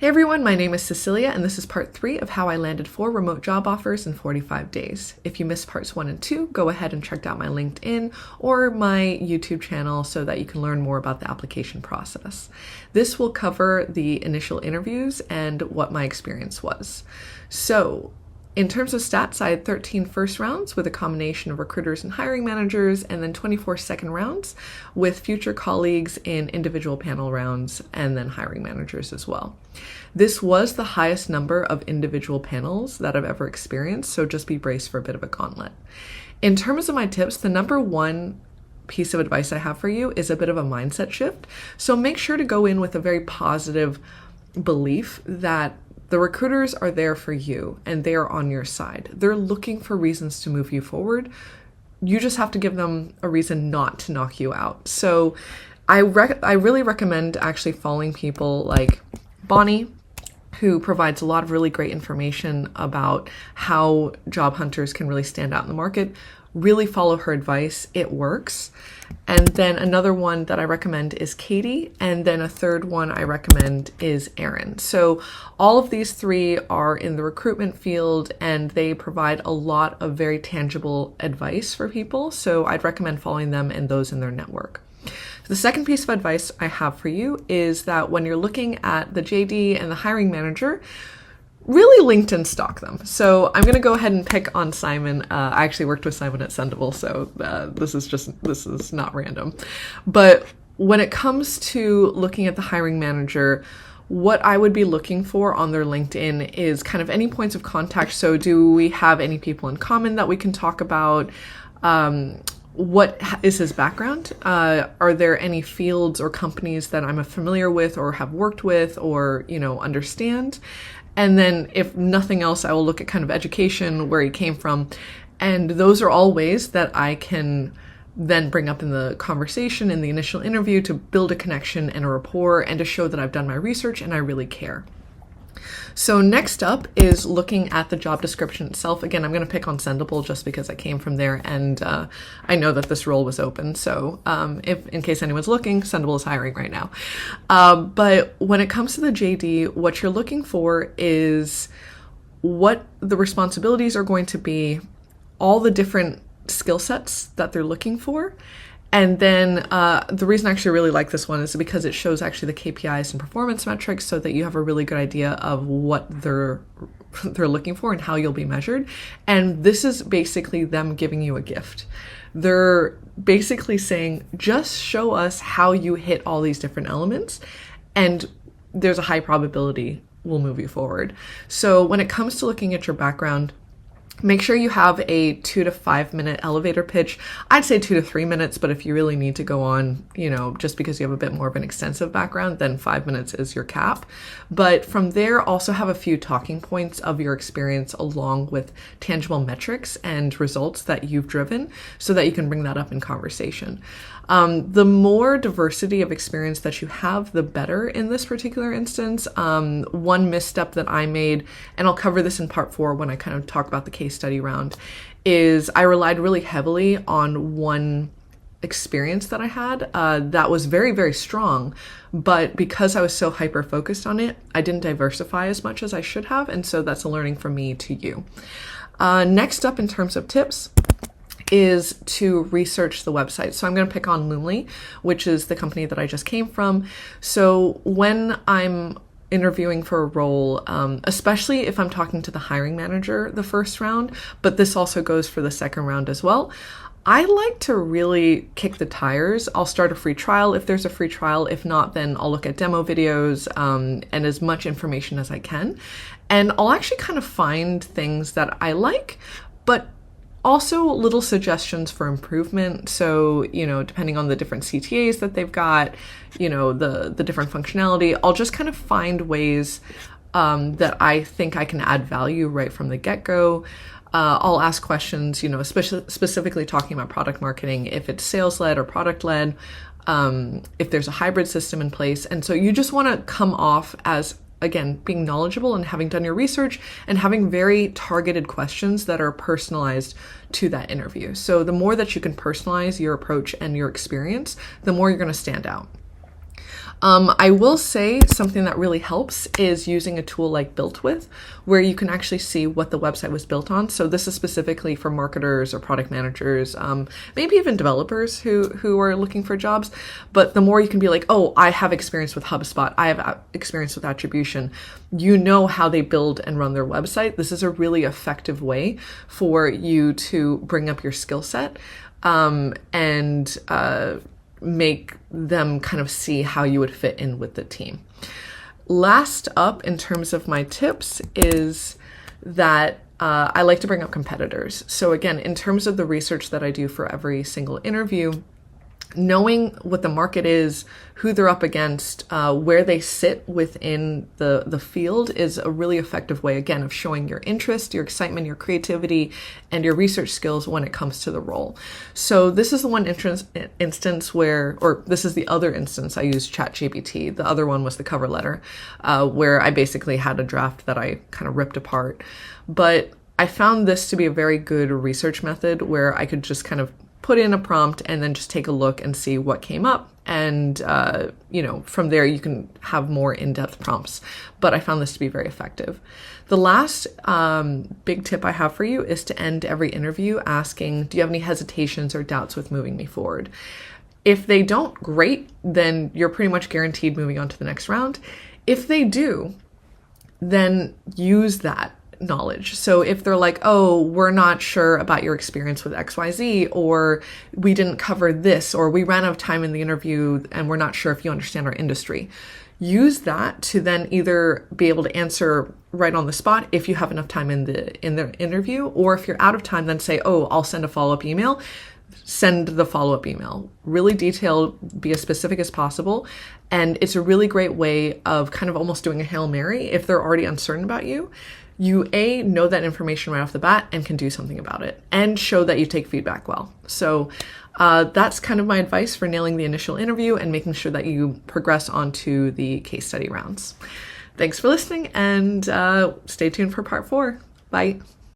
Hey everyone, my name is Cecilia, and this is part 3 of how I landed 4 remote job offers in 45 days. If you missed parts 1 and 2, go ahead and check out my LinkedIn or my YouTube channel so that you can learn more about the application process. This will cover the initial interviews and what my experience was. So, in terms of stats, I had 13 first rounds with a combination of recruiters and hiring managers, and then 24 second rounds with future colleagues in individual panel rounds and then hiring managers as well. This was the highest number of individual panels that I've ever experienced, so just be braced for a bit of a gauntlet. In terms of my tips, the number one piece of advice I have for you is a bit of a mindset shift. So make sure to go in with a very positive belief that the recruiters are there for you and they are on your side. They're looking for reasons to move you forward. You just have to give them a reason not to knock you out. So I really recommend actually following people like Bonnie, who provides a lot of really great information about how job hunters can really stand out in the market. Really follow her advice. It works. And then another one that I recommend is Katie. And then a third one I recommend is Erin. So all of these 3 are in the recruitment field and they provide a lot of very tangible advice for people. So I'd recommend following them and those in their network. The second piece of advice I have for you is that when you're looking at the JD and the hiring manager, really LinkedIn stalk them. So I'm going to go ahead and pick on Simon. I actually worked with Simon at Sendible, so this is not random. But when it comes to looking at the hiring manager, what I would be looking for on their LinkedIn is kind of any points of contact. So do we have any people in common that we can talk about? What is his background? Are there any fields or companies that I'm familiar with or have worked with or, understand? And then if nothing else, I will look at kind of education, where he came from. And those are all ways that I can then bring up in the conversation in the initial interview to build a connection and a rapport and to show that I've done my research and I really care. So next up is looking at the job description itself. Again, I'm going to pick on Sendible just because I came from there and I know that this role was open. So if in case anyone's looking, Sendible is hiring right now. But when it comes to the JD, what you're looking for is what the responsibilities are going to be, all the different skill sets that they're looking for. And then the reason I actually really like this one is because it shows actually the KPIs and performance metrics so that you have a really good idea of what they're looking for and how you'll be measured. And this is basically them giving you a gift. They're basically saying, just show us how you hit all these different elements and there's a high probability we'll move you forward. So when it comes to looking at your background, make sure you have a 2 to 5 minute elevator pitch. I'd say 2 to 3 minutes, but if you really need to go on, just because you have a bit more of an extensive background, then 5 minutes is your cap. But from there, also have a few talking points of your experience along with tangible metrics and results that you've driven so that you can bring that up in conversation. The more diversity of experience that you have, the better in this particular instance. One misstep that I made, and I'll cover this in part 4 when I kind of talk about the case study round, is I relied really heavily on one experience that I had that was very, very strong. But because I was so hyper-focused on it, I didn't diversify as much as I should have. And so that's a learning from me to you. Next up in terms of tips is to research the website. So I'm going to pick on Loomly, which is the company that I just came from. So when I'm interviewing for a role, especially if I'm talking to the hiring manager the first round, but this also goes for the second round as well, I like to really kick the tires. I'll start a free trial if there's a free trial. If not, then I'll look at demo videos and as much information as I can. And I'll actually kind of find things that I like, but also little suggestions for improvement. So, depending on the different CTAs that they've got, the different functionality, I'll just kind of find ways that I think I can add value right from the get-go. I'll ask questions, specifically talking about product marketing, if it's sales-led or product-led, if there's a hybrid system in place. And so you just want to come off as, again, being knowledgeable and having done your research and having very targeted questions that are personalized to that interview. So the more that you can personalize your approach and your experience, the more you're going to stand out. I will say something that really helps is using a tool like BuiltWith, where you can actually see what the website was built on. So this is specifically for marketers or product managers, maybe even developers who are looking for jobs. But the more you can be like, oh, I have experience with HubSpot, I have experience with attribution, you know how they build and run their website. This is a really effective way for you to bring up your skill set and make them kind of see how you would fit in with the team. Last up, in terms of my tips, is that I like to bring up competitors. So again, in terms of the research that I do for every single interview, knowing what the market is, who they're up against, where they sit within the field is a really effective way, again, of showing your interest, your excitement, your creativity, and your research skills when it comes to the role. So this is the one instance where, or this is the other instance I used ChatGPT. The other one was the cover letter, where I basically had a draft that I kind of ripped apart. But I found this to be a very good research method where I could just kind of put in a prompt and then just take a look and see what came up. And, from there you can have more in-depth prompts. But I found this to be very effective. The last big tip I have for you is to end every interview asking, do you have any hesitations or doubts with moving me forward? If they don't, great, then you're pretty much guaranteed moving on to the next round. If they do, then use that knowledge. So if they're like, oh, we're not sure about your experience with XYZ, or we didn't cover this, or we ran out of time in the interview and we're not sure if you understand our industry, use that to then either be able to answer right on the spot if you have enough time in the interview, or if you're out of time, then say, oh, I'll send a follow-up email. Send the follow-up email. Really detailed, be as specific as possible. And it's a really great way of kind of almost doing a Hail Mary if they're already uncertain about you. You know that information right off the bat and can do something about it and show that you take feedback well. So that's kind of my advice for nailing the initial interview and making sure that you progress onto the case study rounds. Thanks for listening, and stay tuned for part 4. Bye.